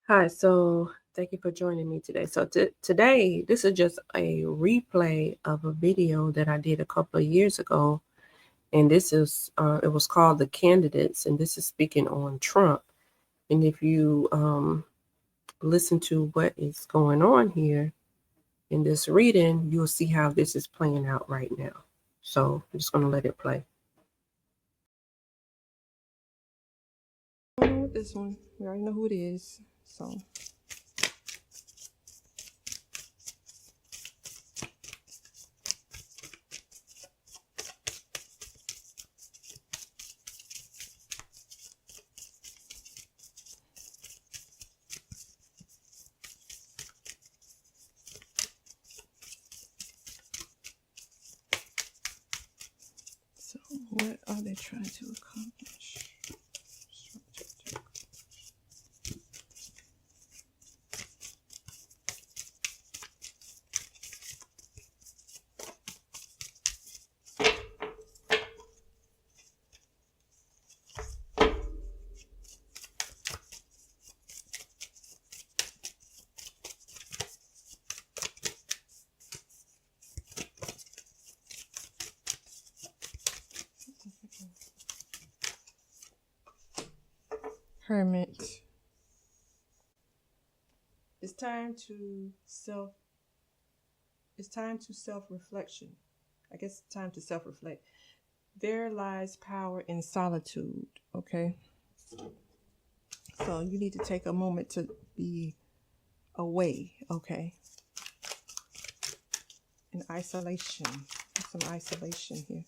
Hi, so thank you for joining me today. So today, this is just a replay of a video that I did a couple of years ago, and this is it was called "The Candidates," and this is speaking on Trump. And if you listen to what is going on here in this reading, you'll see how this is playing out right now. So I'm just going to let it play. This one, we already know who it is. So what are they trying to accomplish? Hermit. It's time to self-reflection. I guess it's time to self-reflect. There lies power in solitude. Okay. So you need to take a moment to be away. Okay. In isolation. Some isolation here.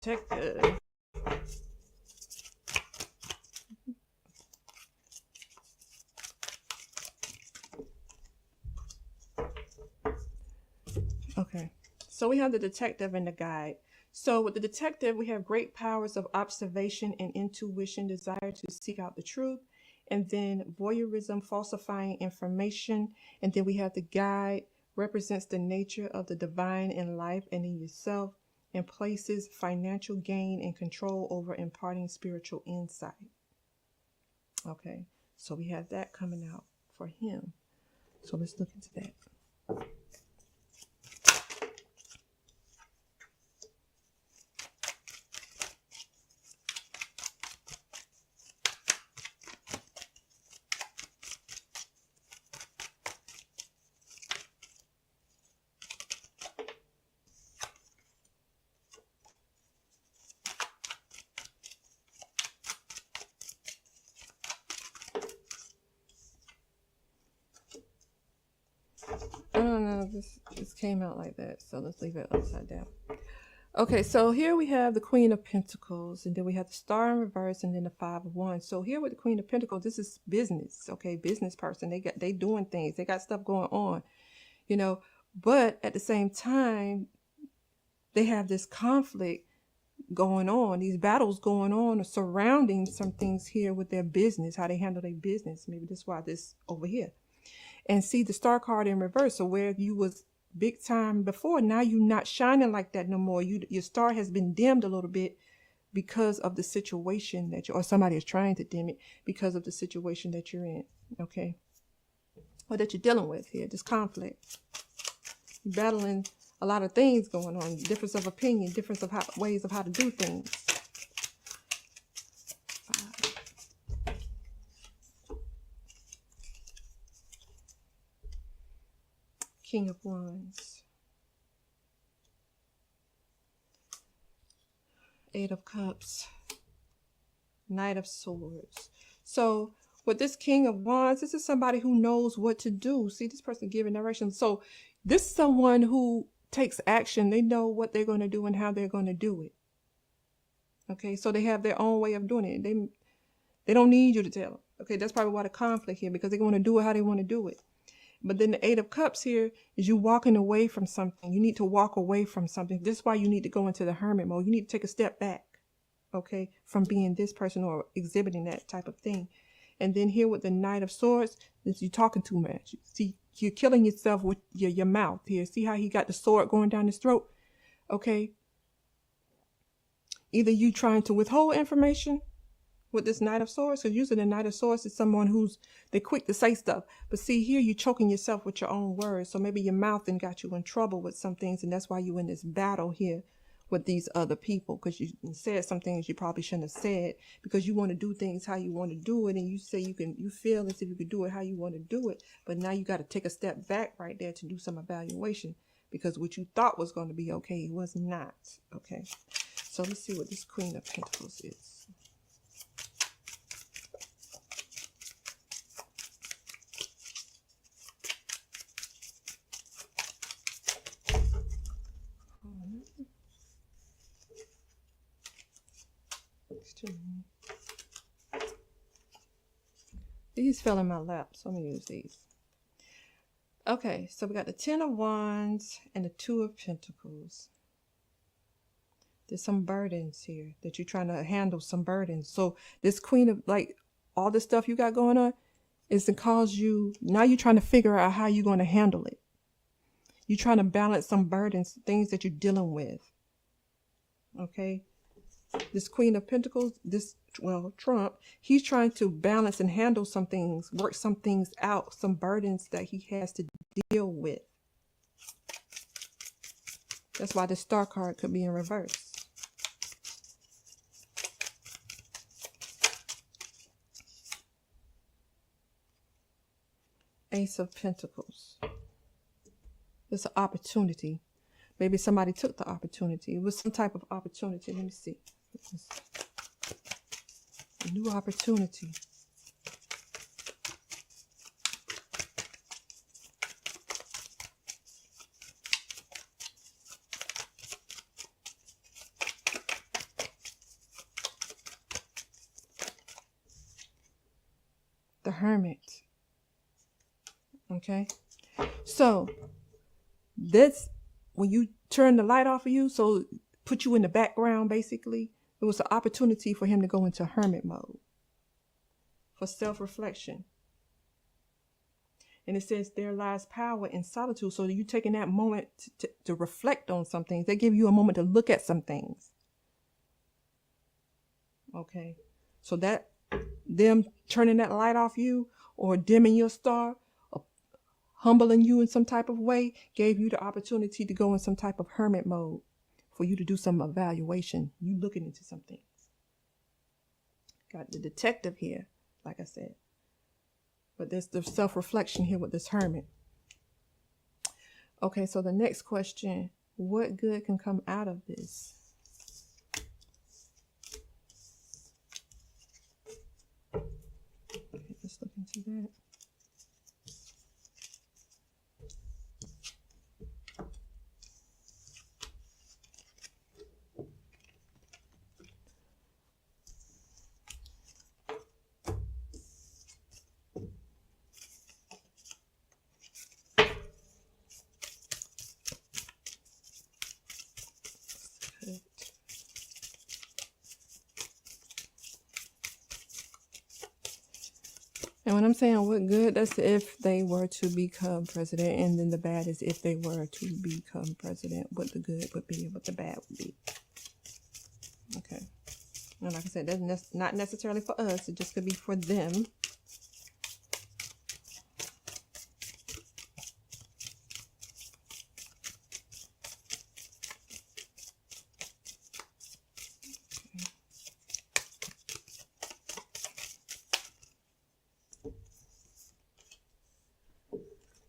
Detective. Okay, so we have the detective and the guide. So with the detective, we have great powers of observation and intuition, desire to seek out the truth, and then voyeurism, falsifying information. And then we have the guide, represents the nature of the divine in life and in yourself, and places financial gain and control over imparting spiritual insight. Okay, so we have that coming out for him. So let's look into that. I don't know, this came out like that, so let's leave it upside down. Okay, so here we have the Queen of Pentacles, and then we have the Star in reverse, and then the Five of Wands. So here with the Queen of Pentacles, this is business, okay, business person. They doing things, they got stuff going on, you know, but at the same time, they have this conflict going on, these battles going on surrounding some things here with their business, how they handle their business. Maybe that's why this over here. And see the Star card in reverse. So where you was big time before, now you're not shining like that no more. Your star has been dimmed a little bit because of the situation that you, or somebody is trying to dim it because of the situation that you're in. Okay, or that you're dealing with here, this conflict. You're battling a lot of things going on, difference of opinion, difference of ways of how to do things. King of Wands. Eight of Cups. Knight of Swords. So with this King of Wands, this is somebody who knows what to do. See, this person giving direction. So this is someone who takes action. They know what they're going to do and how they're going to do it. Okay, so they have their own way of doing it. They don't need you to tell them. Okay, that's probably why the conflict here, because they want to do it how they want to do it. But then the Eight of Cups here is you walking away from something. You need to walk away from something. This is why you need to go into the hermit mode. You need to take a step back. okay, from being this person or exhibiting that type of thing. And then here with the Knight of Swords, is you talking too much. See, you're killing yourself with your mouth here. See how he got the sword going down his throat? Okay. Either you trying to withhold information with this Knight of Swords, because usually the Knight of Swords is someone they're quick to say stuff. But see, here you're choking yourself with your own words. So maybe your mouth then got you in trouble with some things, and that's why you're in this battle here with these other people, because you said some things you probably shouldn't have said, because you want to do things how you want to do it, and you say you feel as if you could do it how you want to do it, but now you got to take a step back right there to do some evaluation, because what you thought was going to be okay, it was not. Okay, so let's see what this Queen of Pentacles is. These fell in my lap, so I'm going to use these. Okay, so we got the Ten of Wands and the Two of Pentacles. There's some burdens here that you're trying to handle, some burdens. So this Queen of, like, all the stuff you got going on is to cause you, now you're trying to figure out how you're going to handle it. You're trying to balance some burdens, things that you're dealing with. Okay? This Queen of Pentacles, Trump, he's trying to balance and handle some things, work some things out, some burdens that he has to deal with. That's why the Star card could be in reverse. Ace of Pentacles. It's an opportunity. Maybe somebody took the opportunity. It was some type of opportunity. Let me see. A new opportunity. The Hermit. Okay. So this, when you turn the light off of you, so put you in the background, basically, it was an opportunity for him to go into hermit mode for self-reflection. And it says there lies power in solitude. So you taking that moment to reflect on some things. They give you a moment to look at some things. Okay. So that them turning that light off you or dimming your star, or humbling you in some type of way, gave you the opportunity to go in some type of hermit mode for you to do some evaluation. You looking into some things. Got the detective here, like I said. But there's the self-reflection here with this hermit. Okay, so the next question, what good can come out of this? Okay, let's look into that. And when I'm saying what good, that's if they were to become president. And then the bad is if they were to become president, what the good would be and what the bad would be. Okay. And like I said, that's not necessarily for us. It just could be for them.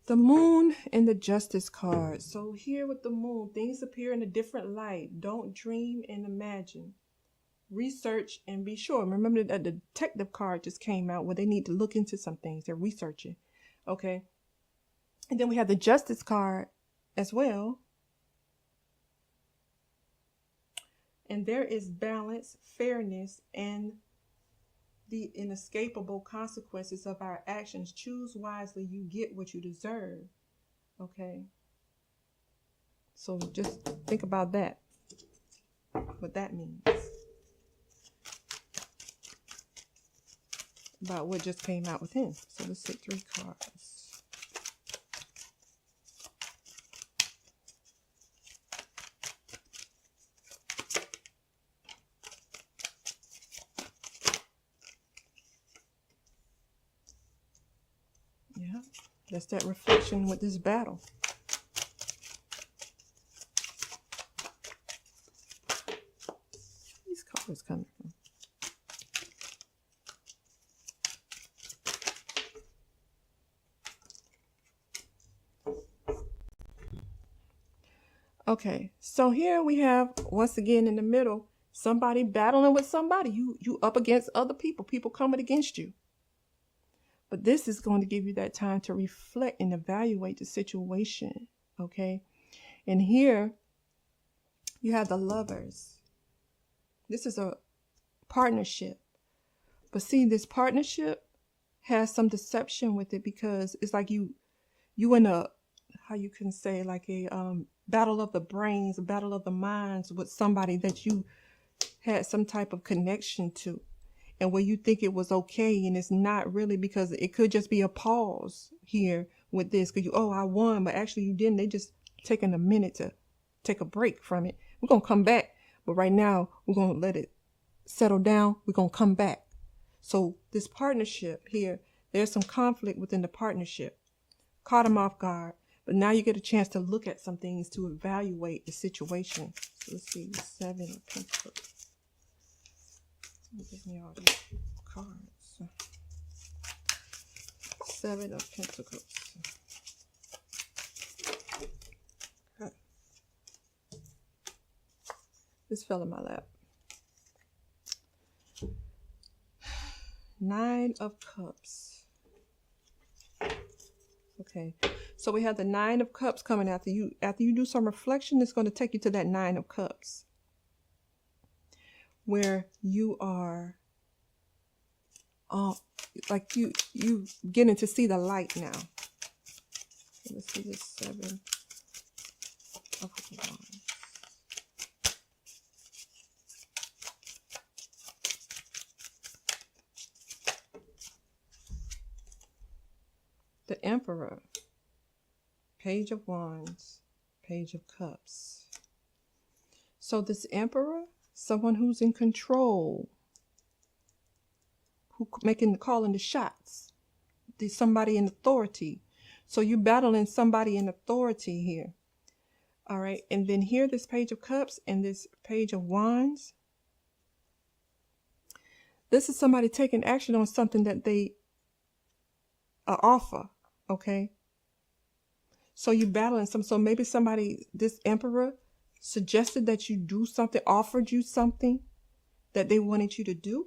The Moon and the Justice card. So here with the Moon, things appear in a different light. Don't dream and imagine. Research and be sure. Remember that the detective card just came out where they need to look into some things. They're researching. Okay. And then we have the Justice card as well. And there is balance, fairness, and the inescapable consequences of our actions. Choose wisely, you get what you deserve. Okay. So just think about that, what that means. about what just came out within. So let's take 3 cards. Yeah, that's that reflection with this battle. These colors coming from. Okay, so here we have, once again in the middle, somebody battling with somebody. You up against other people, people coming against you. But this is going to give you that time to reflect and evaluate the situation, okay? And here you have the Lovers. This is a partnership. But see, this partnership has some deception with it, because it's like you in a, how you can say, like a battle of the brains, a battle of the minds with somebody that you had some type of connection to, and where you think it was okay and it's not really, because it could just be a pause here with this, because I won, but actually you didn't. They just taking a minute to take a break from it. We're gonna come back, but right now we're gonna let it settle down. We're gonna come back. So this partnership here, there's some conflict within the partnership. Caught them off guard. But now you get a chance to look at some things to evaluate the situation. So let's see, 7 of Pentacles. Give me all these cards. 7 of Pentacles. Okay. This fell in my lap. 9 of Cups. Okay, so we have the 9 of Cups coming after you. After you do some reflection, it's going to take you to that 9 of Cups, where you are, like you getting to see the light now. So let's see this 7 of Wands. The Emperor, Page of Wands, Page of Cups. So this Emperor, someone who's in control, who calling the shots. There's somebody in authority. So you're battling somebody in authority here. All right, and then here, this Page of Cups and this Page of Wands. This is somebody taking action on something that they offer. Okay, so you battling some. So maybe somebody, this Emperor, suggested that you do something, offered you something that they wanted you to do.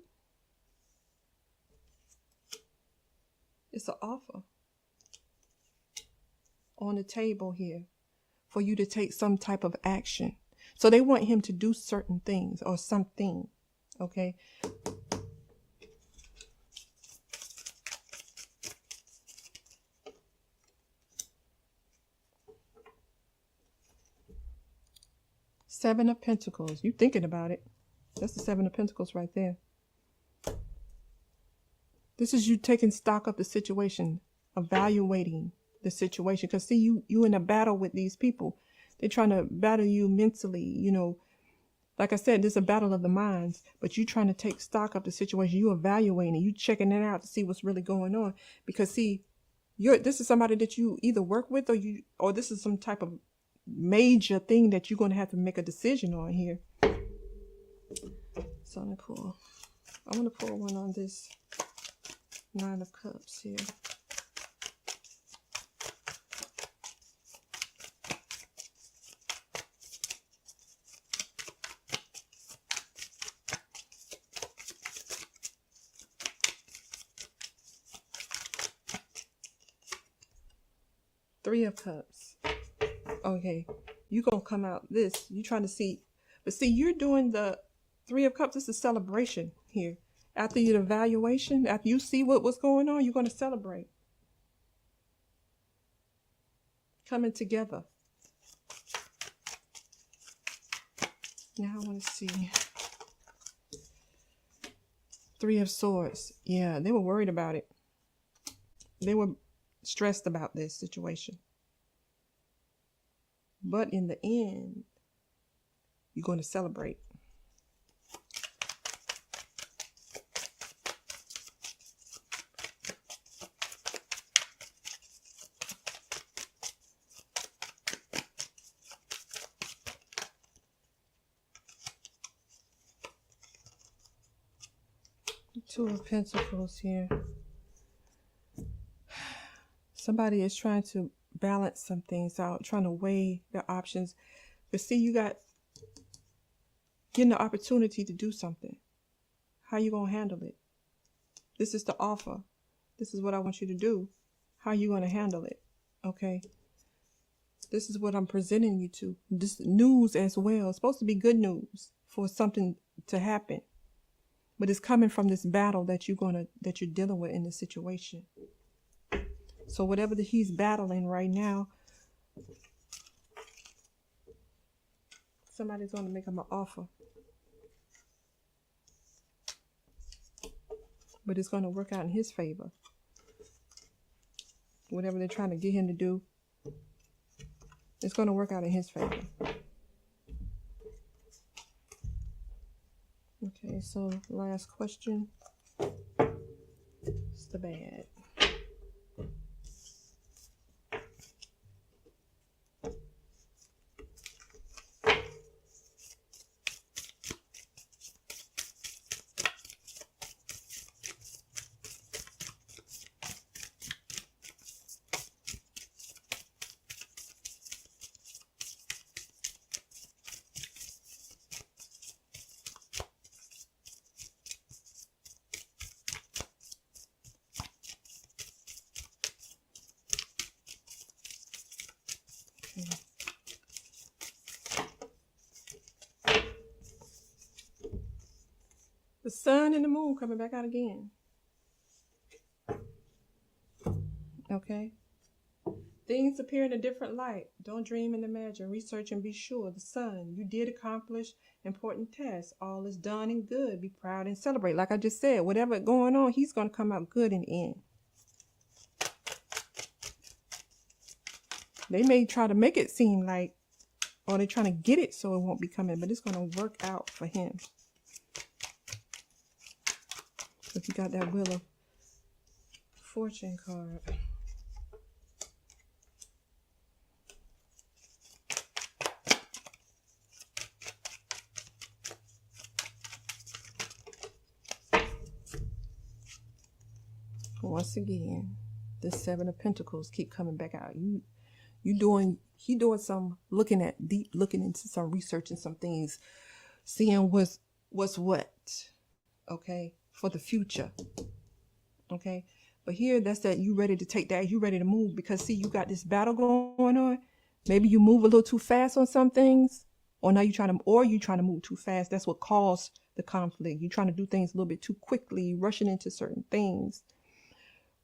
It's an offer on the table here for you to take some type of action. So they want him to do certain things or something. Okay. Seven of Pentacles. You thinking about it. That's the 7 of Pentacles right there. This is you taking stock of the situation, evaluating the situation. Because see, you in a battle with these people. They're trying to battle you mentally, you know. Like I said, this is a battle of the minds, but you trying to take stock of the situation. You evaluating, you checking it out to see what's really going on. Because see, this is somebody that you either work with, or this is some type of major thing that you're going to have to make a decision on here. So I'm going to pull one on this 9 of Cups here. Three of Cups. Okay, you're going to come out this. You're trying to see. But see, you're doing the 3 of Cups. This is celebration here. After your evaluation, after you see what was going on, you're going to celebrate. Coming together. Now I want to see. Three of Swords. Yeah, they were worried about it. They were stressed about this situation. But in the end, you're going to celebrate. Two of Pentacles here. Somebody is trying to balance some things out, trying to weigh their options. But see, you got getting the opportunity to do something. How you going to handle it? This is the offer. This is what I want you to do. How you going to handle it? Okay. This is what I'm presenting you to. This news as well. It's supposed to be good news for something to happen. But it's coming from this battle that you're dealing with in this situation. So whatever that he's battling right now, somebody's going to make him an offer. But it's going to work out in his favor. Whatever they're trying to get him to do, it's going to work out in his favor. Okay, so last question. It's the bad. The sun and the moon coming back out again. Okay. Things appear in a different light. Don't dream and imagine. Research and be sure. The sun, you did accomplish important tasks. All is done and good. Be proud and celebrate. Like I just said, whatever going on, he's going to come out good in the end. They may try to make it seem like, or they're trying to get it so it won't be coming, but it's going to work out for him. If you got that Wheel of Fortune card. Once again, the Seven of Pentacles keep coming back out. He doing some looking into some research and some things, seeing what's what, okay, for the future. Okay. But here, that's that you ready to take that, you ready to move, because see, you got this battle going on. Maybe you move a little too fast on some things, or now you trying to move too fast. That's what caused the conflict. You're trying to do things a little bit too quickly, rushing into certain things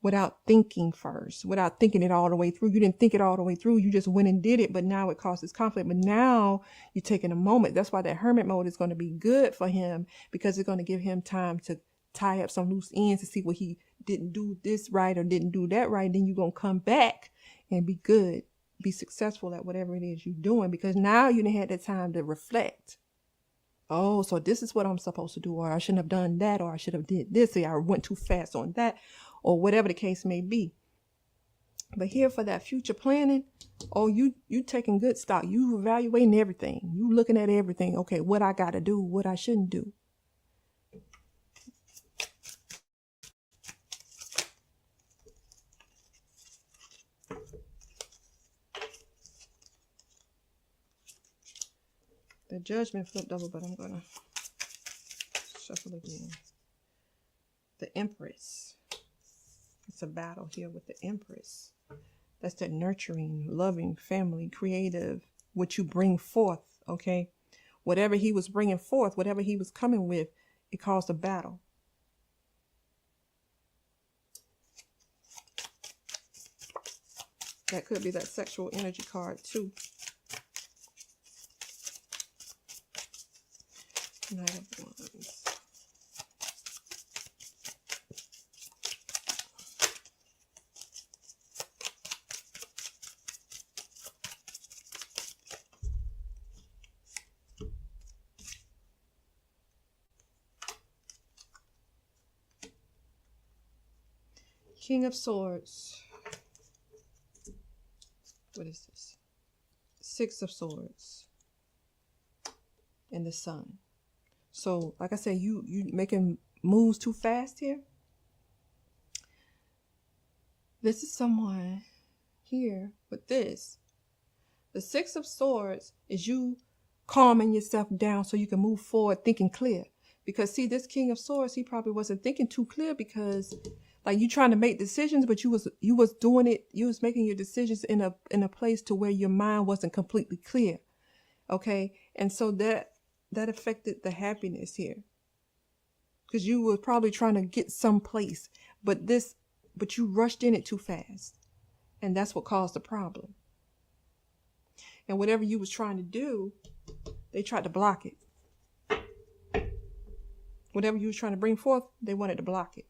without thinking first, without thinking it all the way through. You didn't think it all the way through. You just went and did it, but now it causes conflict. But now you're taking a moment. That's why that hermit mode is going to be good for him, because it's going to give him time to tie up some loose ends to see what he didn't do this right or didn't do that right. Then you're going to come back and be good, be successful at whatever it is you're doing, because now you done had that time to reflect. Oh, so this is what I'm supposed to do, or I shouldn't have done that, or I should have did this, or I went too fast on that, or whatever the case may be. But here for that future planning, oh, you taking good stock. You evaluating everything. You looking at everything. Okay, what I got to do, what I shouldn't do. The Judgment flipped over, but I'm going to shuffle again. The Empress. It's a battle here with the Empress. That's that nurturing, loving, family, creative, what you bring forth, okay? Whatever he was bringing forth, whatever he was coming with, it caused a battle. That could be that sexual energy card too. Knight of Wands. King of Swords. What is this? Six of Swords. And the Sun. So, like I said, you making moves too fast here. This is someone here with this. The Six of Swords is you calming yourself down so you can move forward thinking clear. Because see, this King of Swords, he probably wasn't thinking too clear because like you trying to make decisions, but you was doing it, you was making your decisions in a place to where your mind wasn't completely clear. Okay? And so that affected the happiness here. Because you were probably trying to get someplace, but you rushed in it too fast. And that's what caused the problem. And whatever you was trying to do, they tried to block it. Whatever you was trying to bring forth, they wanted to block it.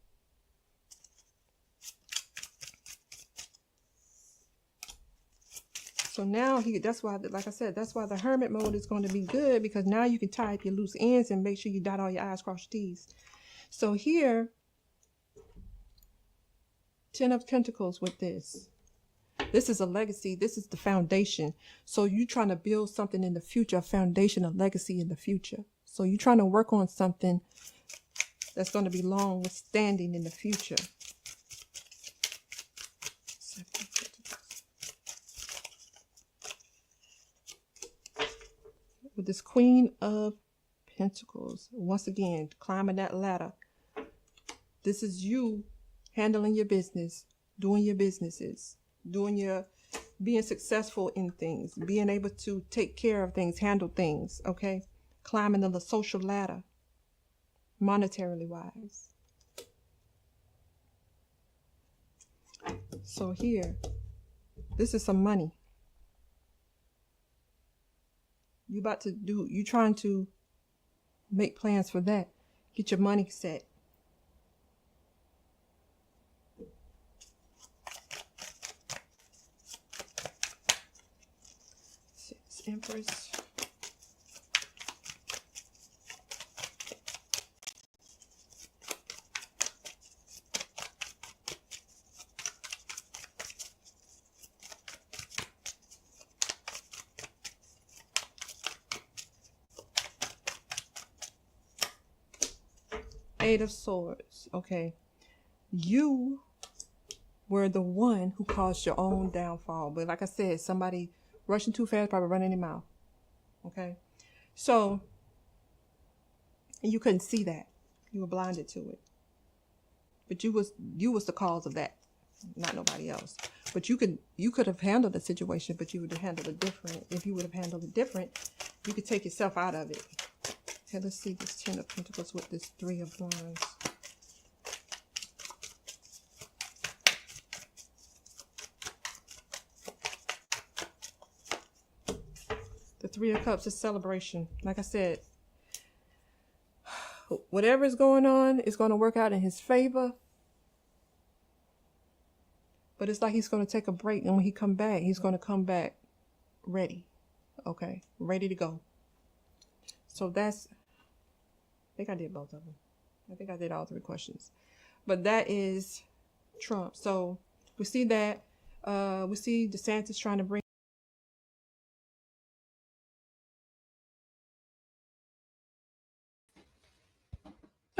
So now that's why, like I said, that's why the hermit mode is going to be good, because now you can tie up your loose ends and make sure you dot all your I's, cross your T's. So here, 10 of Pentacles with this. This is a legacy. This is the foundation. So you're trying to build something in the future, a foundation, a legacy in the future. So you're trying to work on something that's going to be long standing in the future. With this Queen of Pentacles, once again, climbing that ladder. This is you handling your business, doing your businesses, being successful in things, being able to take care of things, handle things, okay? Climbing the social ladder, monetarily wise. So here, this is some money. You trying to make plans for that. Get your money set. Empress. Eight of Swords. Okay. You were the one who caused your own downfall. But like I said, somebody rushing too fast, probably running their mouth. Okay. So, and you couldn't see that. You were blinded to it. But you was the cause of that, not nobody else. But you could have handled the situation, but you would have handled it different. If you would have handled it different, you could take yourself out of it. Okay, let's see this 10 of Pentacles with this 3 of Wands. The 3 of Cups is celebration. Like I said, whatever is going on is going to work out in his favor. But it's like he's going to take a break. And when he come back, he's going to come back ready. Okay, ready to go. So that's, I think I did both of them. I think I did all 3 questions. But that is Trump. So we see that. We see DeSantis trying to bring.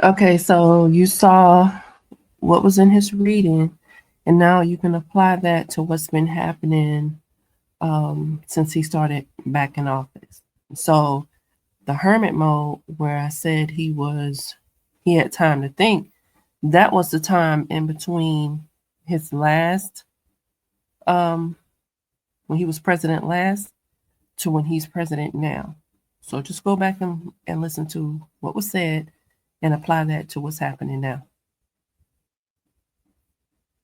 Okay, so you saw what was in his reading, and now you can apply that to what's been happening since he started back in office. So the hermit mode, where I said he had time to think, that was the time in between his last, when he was president last, to when he's president now. So just go back and listen to what was said and apply that to what's happening now.